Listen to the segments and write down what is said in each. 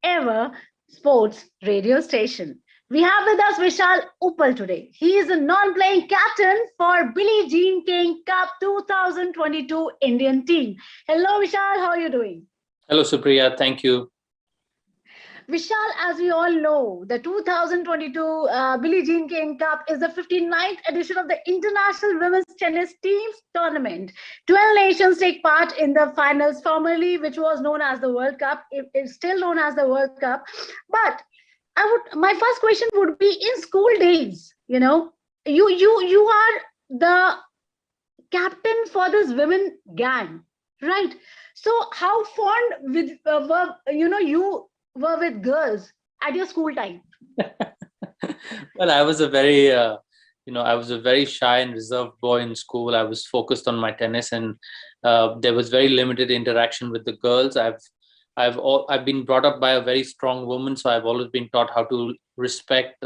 ever sports radio station. We have with us Vishal Uppal today. He is a non-playing captain for Billie Jean King Cup 2022 Indian team. Hello Vishal, how are you doing? Hello, Supriya. Thank you. Vishal, as we all know, the 2022 Billie Jean King Cup is the 59th edition of the International Women's Tennis Teams Tournament. 12 nations take part in the finals, formerly which was known as the World Cup. It's still known as the World Cup. But my first question would be, in school days, you are the captain for this women gang, right? So how fond with you were with girls at your school time? Well, I was a very, I was a very shy and reserved boy in school. I was focused on my tennis, and there was very limited interaction with the girls. I've been brought up by a very strong woman, so I've always been taught how to respect,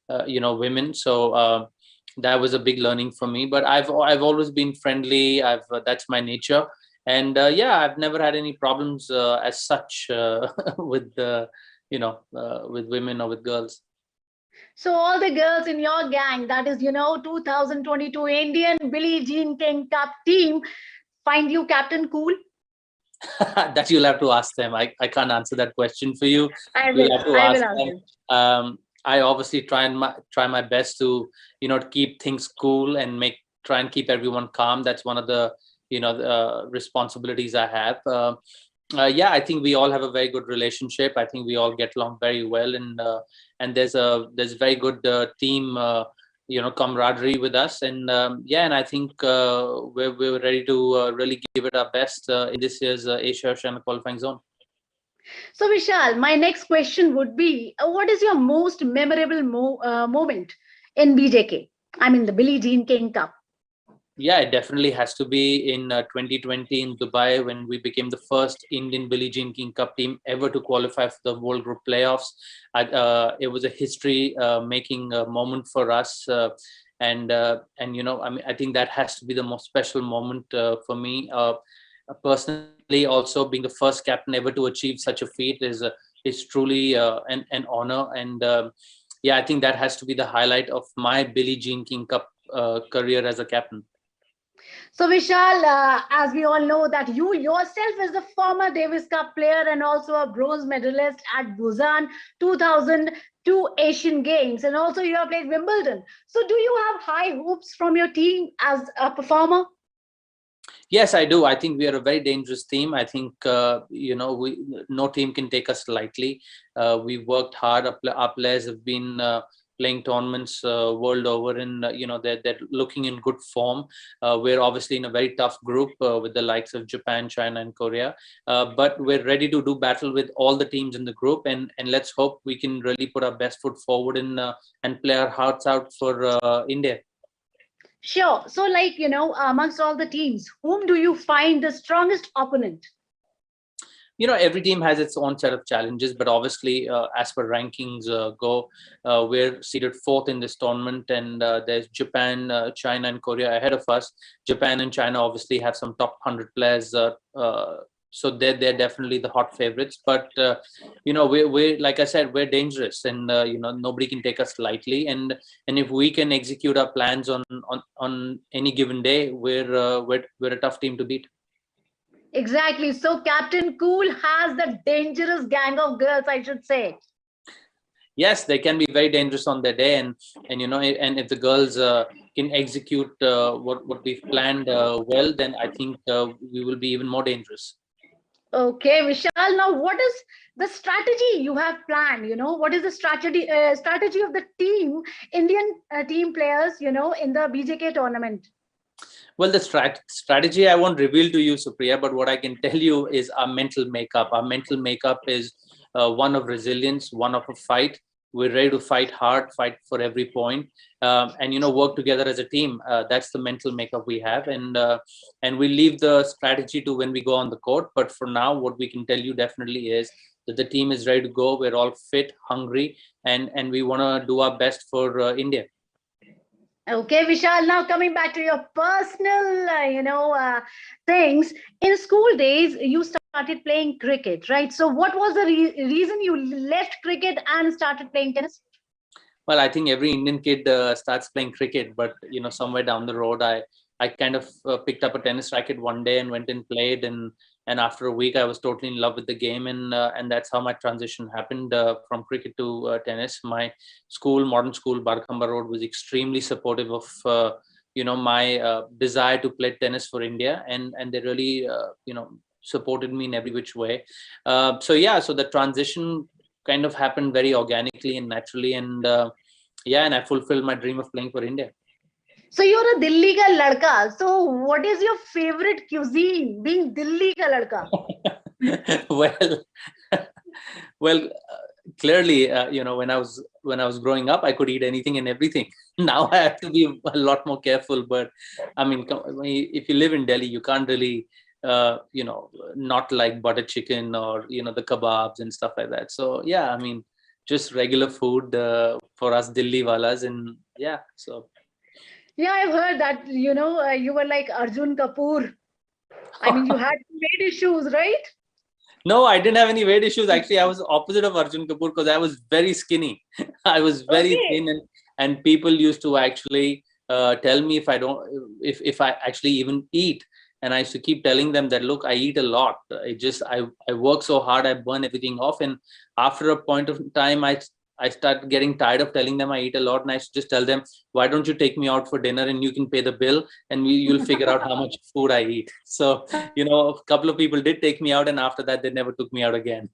women. So that was a big learning for me. But I've always been friendly. That's my nature, and yeah, I've never had any problems as such with with women or with girls. So all the girls in your gang, that is, 2022 Indian Billie Jean King Cup team, find you captain cool? That you'll have to ask them. I can't answer that question for you. I You'll will. have to I ask will ask them. you. I obviously try my best to to keep things cool and try and keep everyone calm. That's one of the responsibilities I have. Yeah, I think we all have a very good relationship. I think we all get along very well, and there's very good team camaraderie with us, and yeah, and I think we're ready to really give it our best in this year's Asia Oceania qualifying zone. So Vishal, my next question would be, what is your most memorable moment in BJK? I mean the Billie Jean King Cup. Yeah, it definitely has to be in 2020 in Dubai, when we became the first Indian Billie Jean King Cup team ever to qualify for the World Group playoffs. It was a history-making moment for us, I think that has to be the most special moment for me. Personally, also being the first captain ever to achieve such a feat is truly an honor, and yeah, I think that has to be the highlight of my Billie Jean King Cup career as a captain. So Vishal, as we all know that you yourself is a former Davis Cup player and also a bronze medalist at Busan 2002 Asian Games, and also you have played Wimbledon. So do you have high hopes from your team as a performer? Yes, I do. I think we are a very dangerous team. I think no team can take us lightly. We worked hard. Our players have been playing tournaments world over, and they're looking in good form. We're obviously in a very tough group with the likes of Japan, China, and Korea. But we're ready to do battle with all the teams in the group, and let's hope we can really put our best foot forward and play our hearts out for India. Sure. So, amongst all the teams, whom do you find the strongest opponent? Every team has its own set of challenges, but obviously as per rankings go, we're seeded fourth in this tournament, and there's Japan, China, and Korea ahead of us. Japan and China obviously have some top 100 players, so they're definitely the hot favorites. But we're like I said, we're dangerous, and nobody can take us lightly, and if we can execute our plans on any given day, we're a tough team to beat. Exactly. So Captain Cool has the dangerous gang of girls, I should say. Yes, they can be very dangerous on their day, and if the girls can execute what we've planned well, then I think we will be even more dangerous. Okay, Vishal. Now, what is the strategy you have planned? What is the strategy of the team, Indian team players, in the BJK tournament? Well, the strategy I won't reveal to you, Supriya, but what I can tell you is our mental makeup. Our mental makeup is one of resilience, one of a fight. We're ready to fight hard, fight for every point, and work together as a team. That's the mental makeup we have, and we leave the strategy to when we go on the court. But for now, what we can tell you definitely is that the team is ready to go. We're all fit, hungry, and we want to do our best for India. Okay, Vishal, now coming back to your personal, things. In school days, you started started playing cricket, right? So what was the reason you left cricket and started playing tennis? Well, I think every Indian kid starts playing cricket, but somewhere down the road, I kind of picked up a tennis racket one day and went and played, and after a week, I was totally in love with the game, and that's how my transition happened from cricket to tennis. My school, modern school, Barkamba Road, was extremely supportive of my desire to play tennis for India, and they really supported me in every which way. So the transition kind of happened very organically and naturally, and I fulfilled my dream of playing for India. So you're a Delhi ka ladka. So what is your favorite cuisine? Being Delhi ka ladka. well, well, clearly, when I was growing up, I could eat anything and everything. Now I have to be a lot more careful. But I mean, if you live in Delhi, you can't really, not like butter chicken or the kebabs and stuff like that. So yeah, I mean, just regular food for us Delhi walas, and yeah, so. Yeah, I've heard that, you were like Arjun Kapoor. I mean, you had weight issues, right? No, I didn't have any weight issues. Actually, I was opposite of Arjun Kapoor because I was very skinny. I was very Okay. thin, and people used to actually tell me if I actually even eat. And I used to keep telling them that, look, I eat a lot. I work so hard, I burn everything off. And after a point of time, I start getting tired of telling them I eat a lot, and I just tell them, why don't you take me out for dinner and you can pay the bill, and you'll figure out how much food I eat. So a couple of people did take me out, and after that, they never took me out again.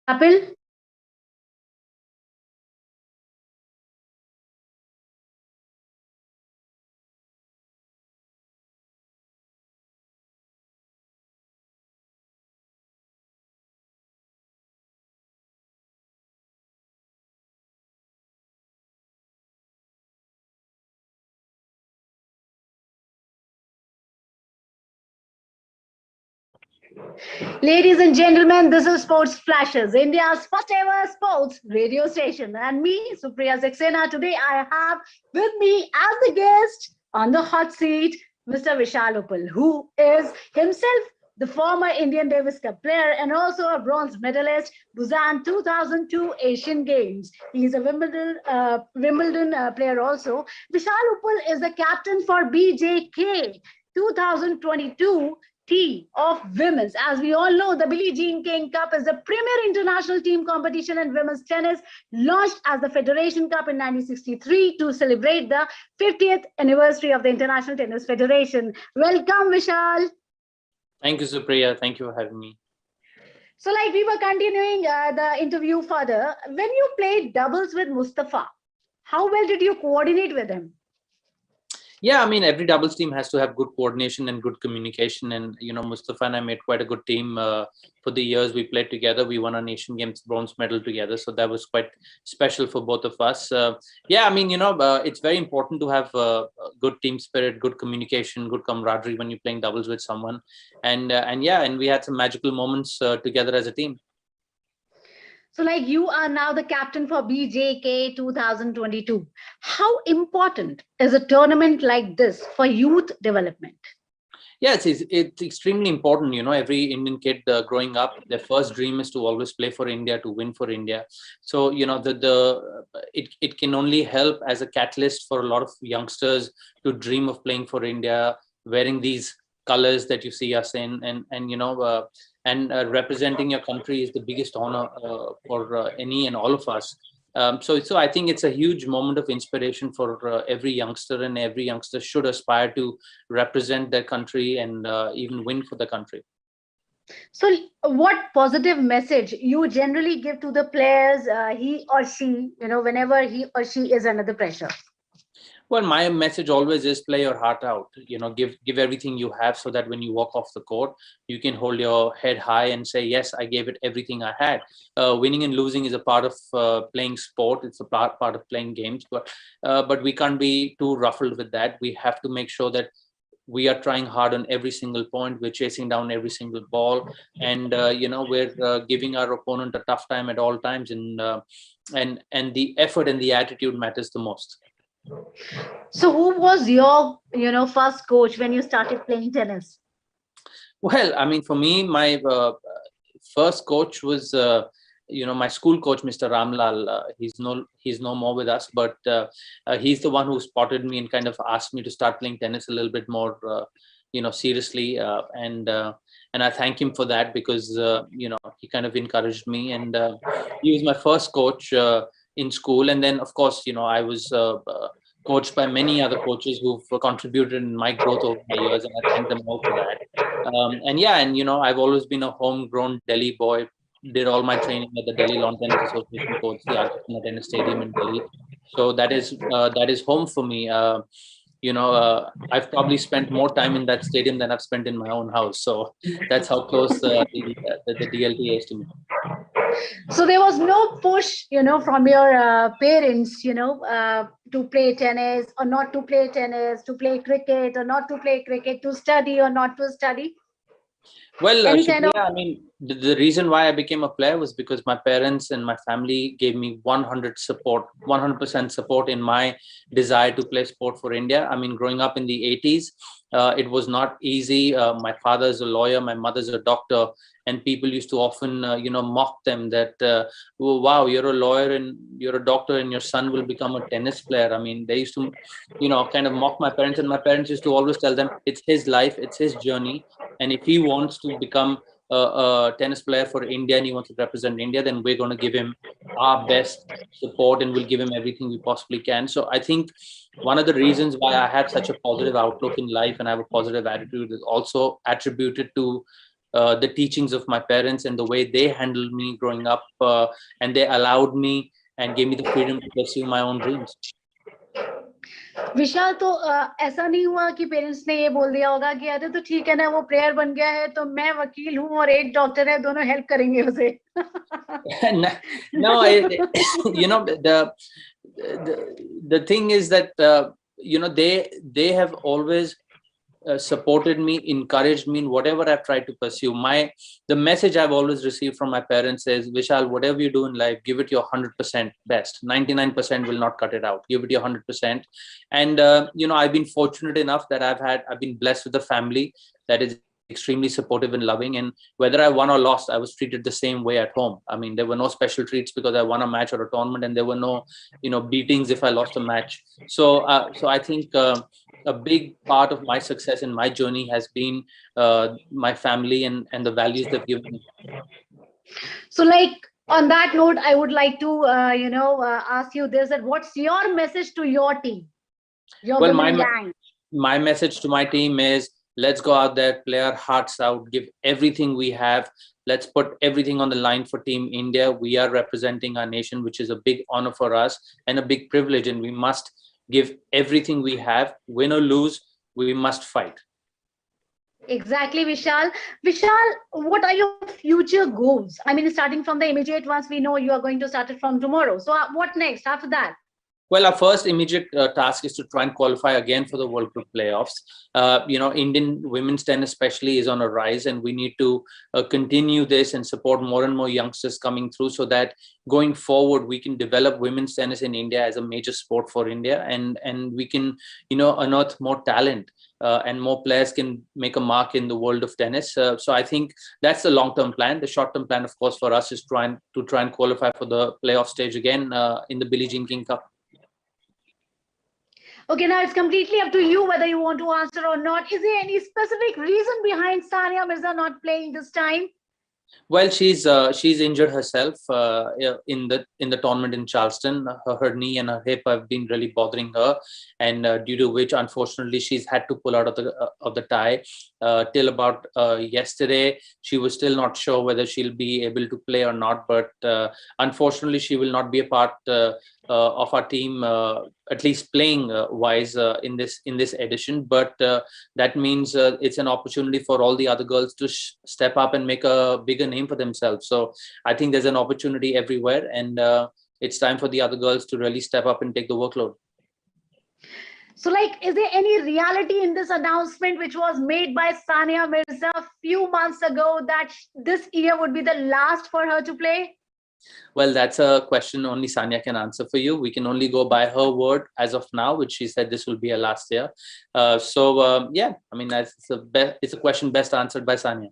Kapil? Ladies and gentlemen, this is Sports Flashes, India's first ever sports radio station. And me, Supriya Saxena. Today I have with me as the guest on the hot seat, Mr. Vishal Uppal, who is himself the former Indian Davis Cup player and also a bronze medalist, Busan 2002 Asian Games. He is a Wimbledon player also. Vishal Uppal is the captain for BJK 2022 of women's. As we all know, the Billie Jean King Cup is the premier international team competition in women's tennis, launched as the Federation Cup in 1963 to celebrate the 50th anniversary of the International Tennis Federation. Welcome, Vishal. Thank you, Supriya. Thank you for having me. So, like we were continuing the interview further, when you played doubles with Mustafa, how well did you coordinate with him? Yeah, I mean, every doubles team has to have good coordination and good communication. And, Mustafa and I made quite a good team for the years we played together. We won an Asian Games bronze medal together. So that was quite special for both of us. Yeah, I mean, it's very important to have good team spirit, good communication, good camaraderie when you're playing doubles with someone. And we had some magical moments together as a team. So, like you are now the captain for BJK 2022. How important is a tournament like this for youth development? Yes, it's extremely important. Every Indian kid growing up, their first dream is to always play for India, to win for India. So it can only help as a catalyst for a lot of youngsters to dream of playing for India, wearing these colors that you see us in, and representing your country is the biggest honor for any and all of us. So I think it's a huge moment of inspiration for every youngster, and every youngster should aspire to represent their country and even win for the country. So, what positive message you generally give to the players, he or she, whenever he or she is under the pressure? Well, my message always is play your heart out. Give everything you have, so that when you walk off the court, you can hold your head high and say, "Yes, I gave it everything I had." Winning and losing is a part of playing sport. It's a part of playing games, but we can't be too ruffled with that. We have to make sure that we are trying hard on every single point. We're chasing down every single ball, and we're giving our opponent a tough time at all times. And the effort and the attitude matters the most. So, who was your, first coach when you started playing tennis? Well, I mean, for me, my first coach was, my school coach, Mr. Ramlal. He's no more with us, but he's the one who spotted me and kind of asked me to start playing tennis a little bit more, seriously. And I thank him for that, because he kind of encouraged me, and he was my first coach in school. And then, of course, I was coached by many other coaches who've contributed in my growth over my years, and I thank them all for that. I've always been a homegrown Delhi boy. Did all my training at the Delhi Lawn Tennis Association courts, the Artificial Tennis Stadium in Delhi. So that is home for me. I've probably spent more time in that stadium than I've spent in my own house. So that's how close the DLT is to me. So there was no push, from your parents, to play tennis or not to play tennis, to play cricket or not to play cricket, to study or not to study. Well, Any kind of. Shukriya, I mean, the reason why I became a player was because my parents and my family gave me 100% support in my desire to play sport for India. I mean, growing up in the 80s, it was not easy. My father's a lawyer, my mother's a doctor, and people used to often, mock them that, oh, wow, you're a lawyer and you're a doctor and your son will become a tennis player. I mean, they used to, kind of mock my parents, and my parents used to always tell them it's his life, it's his journey. And if he wants to become a tennis player for India and he wants to represent India, then we're going to give him our best support and we'll give him everything we possibly can. So I think one of the reasons why I have such a positive outlook in life and I have a positive attitude is also attributed to the teachings of my parents and the way they handled me growing up, and they allowed me and gave me the freedom to pursue my own dreams. विशाल, तो ऐसा नहीं हुआ कि parents ने ये बोल दिया होगा कि अरे तो ठीक है ना, वो प्लेयर बन गया है तो मैं वकील हूँ और एक डॉक्टर है, दोनों हेल्प करेंगे उसे? No, the thing is that they have always supported me, encouraged me in whatever I've tried to pursue. The message I've always received from my parents is, Vishal, whatever you do in life, give it your 100% best. 99% will not cut it out. Give it your 100%. And I've been fortunate enough that I've been blessed with a family that is extremely supportive and loving, and whether I won or lost, I was treated the same way at home. I mean, there were no special treats because I won a match or a tournament, and there were no beatings if I lost a match. So I think a big part of my success in my journey has been my family and the values they've given me. So, like, on that note, I would like to ask you this: that what's your message to your team, well, my message to my team is, let's go out there, play our hearts out, give everything we have. Let's put everything on the line for Team India. We are representing our nation, which is a big honor for us and a big privilege. And we must give everything we have. Win or lose, we must fight. Exactly, Vishal. Vishal, what are your future goals? I mean, starting from the immediate ones, we know you are going to start it from tomorrow. So what next after that? Well, our first immediate task is to try and qualify again for the World Group playoffs. Indian women's tennis especially is on a rise, and we need to continue this and support more and more youngsters coming through, so that going forward we can develop women's tennis in India as a major sport for India, and we can unearth more talent. And more players can make a mark in the world of tennis. So I think that's the long-term plan. The short-term plan, of course, for us is try and qualify for the playoff stage again in the Billie Jean King Cup. Okay, now it's completely up to you whether you want to answer or not. Is there any specific reason behind Sania Mirza not playing this time? Well, she's injured herself in the tournament in Charleston. Her knee and her hip have been really bothering her, and due to which, unfortunately, she's had to pull out of the tie. Till about yesterday, she was still not sure whether she'll be able to play or not. But unfortunately, she will not be a part of our team, at least playing wise in this edition. But that means it's an opportunity for all the other girls to step up and make a bigger name for themselves. So I think there's an opportunity everywhere, and it's time for the other girls to really step up and take the workload. So, is there any reality in this announcement which was made by Sania Mirza a few months ago that this year would be the last for her to play? Well, that's a question only Sania can answer for you. We can only go by her word as of now, which she said this will be her last year. Yeah, I mean, it's a question best answered by Sania.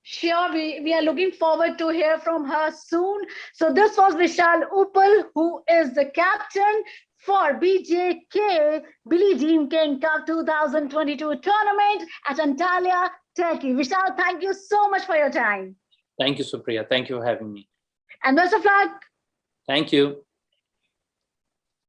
Sure, we are looking forward to hear from her soon. So this was Vishal Uppal, who is the captain for BJK Billie Jean King Cup 2022 tournament at Antalya, Turkey. Vishal, thank you so much for your time. Thank you, Supriya. Thank you for having me. And best of luck. Thank you.